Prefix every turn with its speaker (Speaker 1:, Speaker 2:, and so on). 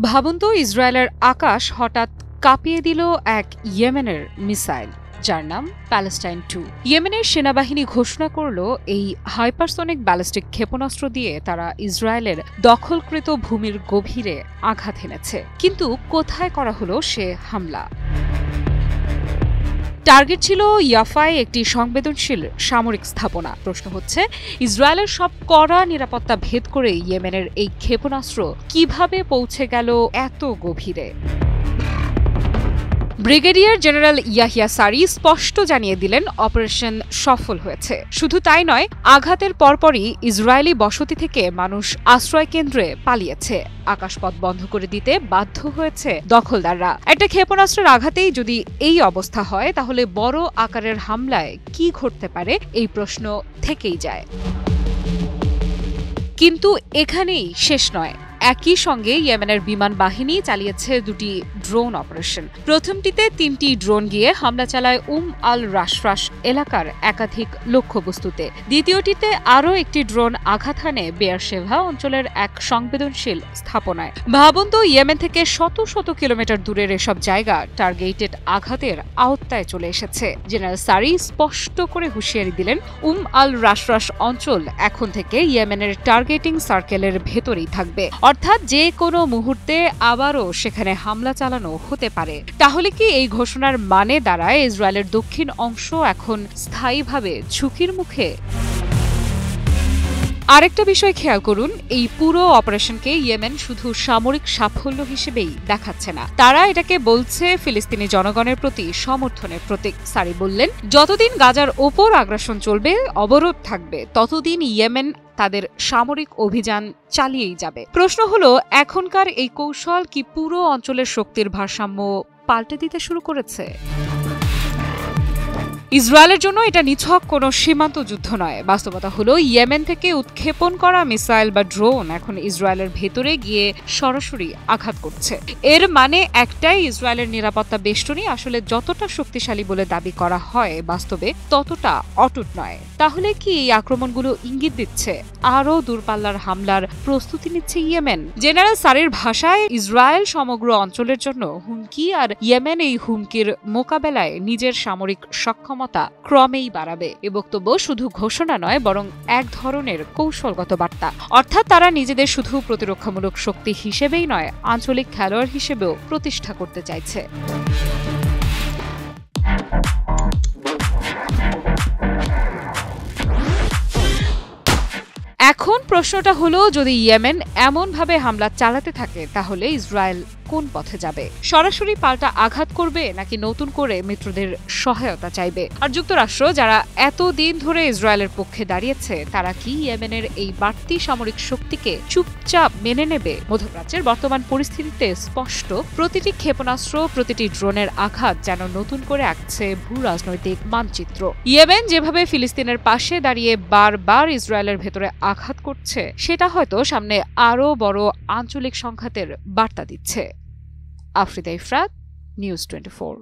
Speaker 1: ভাবুন তো, ইসরায়েলের আকাশ হঠাৎ কাঁপিয়ে দিল এক ইয়েমেনের মিসাইল, যার নাম প্যালেস্টাইন 2। ইয়েমেনের সেনাবাহিনী ঘোষণা করল এই হাইপারসনিক ব্যালিস্টিক ক্ষেপণাস্ত্র দিয়ে তারা ইসরায়েলের দখলকৃত ভূমির গভীরে আঘাত হেনেছে। কিন্তু কোথায় করা হলো সে হামলা? টার্গেট ছিল ইয়াফায় একটি সংবেদনশীল সামরিক স্থাপনা। প্রশ্ন হচ্ছে, ইসরায়েলের সব কড়া নিরাপত্তা ভেদ করে ইয়েমেনের এই ক্ষেপণাস্ত্র কিভাবে পৌঁছে গেল এত গভীরে? ব্রিগেডিয়ার জেনারেল ইয়াহিয়া সারি স্পষ্ট জানিয়ে দিলেন, অপারেশন সফল হয়েছে। শুধু তাই নয়, আঘাতের পরপরই ইসরায়েলি বসতি থেকে মানুষ আশ্রয় কেন্দ্রে পালিয়েছে। আকাশপথ বন্ধ করে দিতে বাধ্য হয়েছে দখলদাররা। একটা ক্ষেপণাস্ত্রের আঘাতেই যদি এই অবস্থা হয়, তাহলে বড় আকারের হামলায় কি ঘটতে পারে, এই প্রশ্ন থেকেই যায়। কিন্তু এখানেই শেষ নয়। একই সঙ্গে ইয়েমেনের বিমান বাহিনী চালিয়েছে দুটি ড্রোন অপারেশন। প্রথমটিতে 3টি ড্রোন গিয়ে হামলা চালায় আল রাশরাশ এলাকার একাধিক লক্ষ্যবস্তুতে। দ্বিতীয়টিতে আরও একটি ড্রোন আঘাত হানে বেয়ারশেভা অঞ্চলের এক সংবেদনশীল স্থাপনায়। ভাবুন তো, ইয়েমেন থেকে শত শত কিলোমিটার দূরের এসব জায়গা টার্গেটেড আঘাতের আওতায় চলে এসেছে। জেনারেল সারি স্পষ্ট করে হুঁশিয়ারি দিলেন, আল রাশরাশ অঞ্চল এখন থেকে ইয়েমেনের টার্গেটিং সার্কেলের ভেতরেই থাকবে। অর্থাৎ যে কোনো মুহূর্তে আবারও সেখানে হামলা চালানো হতে পারে। তাহলে কি এই ঘোষণার মানে দাঁড়ায় ইসরায়েলের দক্ষিণ অংশ এখন স্থায়ীভাবে ঝুঁকির মুখে? আরেকটা বিষয় খেয়াল করুন, এই পুরো অপারেশনকে ইয়েমেন শুধু সামরিক সাফল্য হিসেবেই দেখাচ্ছে না, তারা এটাকে বলছে ফিলিস্তিনি জনগণের প্রতি সমর্থনের প্রতীক। সারি বললেন, যতদিন গাজার ওপর আগ্রাসন চলবে, অবরোধ থাকবে, ততদিন ইয়েমেন তাদের সামরিক অভিযান চালিয়েই যাবে। প্রশ্ন হলো, এখনকার এই কৌশল কি পুরো অঞ্চলের শক্তির ভারসাম্য পাল্টে দিতে শুরু করেছে? ইসরায়েলের জন্য এটা নিছক কোনো সীমান্ত যুদ্ধ নয়। বাস্তবতা হলো, ইয়েমেন থেকে উৎক্ষেপণ করা মিসাইল বা ড্রোন এখন ইসরায়েলের ভেতরে গিয়ে সরাসরি আঘাত করছে। এর মানে একটাই, ইসরায়েলের নিরাপত্তা বেষ্টনী আসলে যতটা শক্তিশালী বলে দাবি করা হয়, বাস্তবে ততটা অটুট নয়। তাহলে কি এই আক্রমণগুলো ইঙ্গিত দিচ্ছে আরও দূরপাল্লার হামলার প্রস্তুতি নিচ্ছে ইয়েমেন? জেনারেল সারির ভাষায়, ইসরায়েল সমগ্র অঞ্চলের জন্য হুমকি, আর ইয়েমেন এই হুমকির মোকাবেলায় নিজের সামরিক সক্ষমতা ক্রমেই বাড়াবে। এ বক্তব্য শুধু ঘোষণা নয়, বরং এক ধরনের কৌশলগত বার্তা। অর্থাৎ তারা নিজেদের শুধু প্রতিরক্ষামূলক শক্তি হিসেবেই নয়, আঞ্চলিক খেলোয়াড় হিসেবেও প্রতিষ্ঠা করতে চাইছে। এখন প্রশ্নটা হলো, যদি ইয়েমেন এমনভাবে হামলা চালাতে থাকে, তাহলে ইসরায়েল কোন পথে যাবে? সরাসরি পাল্টা আঘাত করবে, নাকি নতুন করে মিত্রদের সহায়তা চাইবে? আর যুক্তরাষ্ট্র, যারা এতদিন ধরে ইসরায়েলের পক্ষে দাঁড়িয়েছে, তারা কি ইয়েমেনের এই বাড়তি সামরিক শক্তিকে চুপচাপ মেনে নেবে? মধ্যপ্রাচ্যের বর্তমান পরিস্থিতিতে স্পষ্ট, প্রতিটি ক্ষেপণাস্ত্র, প্রতিটি ড্রোনের আঘাত যেন নতুন করে আঁকছে ভূ রাজনৈতিক মানচিত্র। ইয়েমেন যেভাবে ফিলিস্তিনের পাশে দাঁড়িয়ে বারবার ইসরায়েলের ভেতরে আঘাত করছে, সেটা হয়তো সামনে আরও বড় আঞ্চলিক সংঘাতের বার্তা দিচ্ছে। আফরিদা ইফরাত, নিউজ 24।